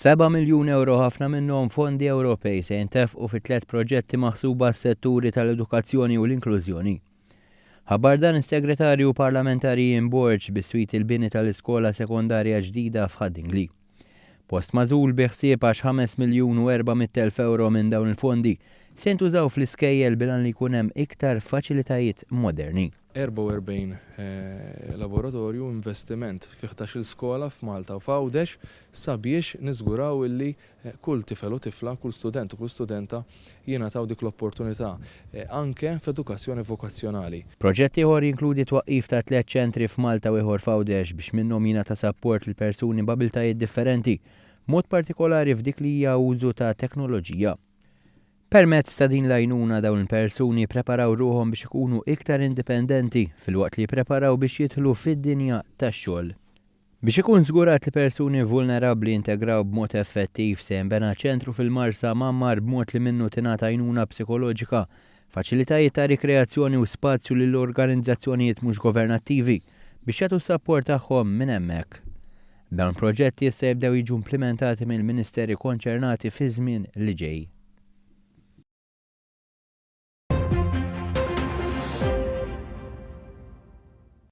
7 miljun euro ħafna minnhom fondi Ewropej se jintefqu fi 3 proġetti maħsuba s-setturi tal-edukazzjoni u l-inklużjoni. Ħabbar dan is-Segretarju Parlamentari Borġ bis-swit il-bini tal-iskola sekondarja ġdida f'Ħaddingli. Post mażul biħsieb għax 5 miljun u 400,000 euro minn dawn il-fondi se jintużaw fl-iskejjel bilan li jkun hemm iktar faċilitajiet moderni. 44 laboratorju investiment fi 11 skola f'Malta u f'Għawdex sabiex niżguraw illi kull tifel u tifla, kull student u kull studenta jingħataw dik l-opportunità anke f'edukazzjoni vokazzjonali. Proġett ieħor jinkludi twaqqif ta' 3 ċentri f'Malta u ieħor f'Għawdex biex minnhom jingħata sapport lil persuni b'abiltajiet differenti, mod partikolari f'dik li hija użu ta' teknoloġija. Permezz ta' din l-għajnuna dawn il-persuni preparaw ruhom biex ikunu iktar indipendenti fil-waqt li preparaw biex jidħlu fid-dinja tax-xogħol. Biex ikun żgurat li persuni vulnerabbli integraw b'mod effettiv se jinbena ċentru fil-Marsa Mammar b'mod li minnu tingħata għajnuna psikoloġika, faċilitajiet ta' rikreazzjoni u spazju lill organizzazzjonijiet mhux governattivi biex jagħtu s-sapport tagħhom minn hemmhekk. Dawn proġetti issa jibdew jiġu implementati mill-Ministeri konċernati fi żmien li ġej.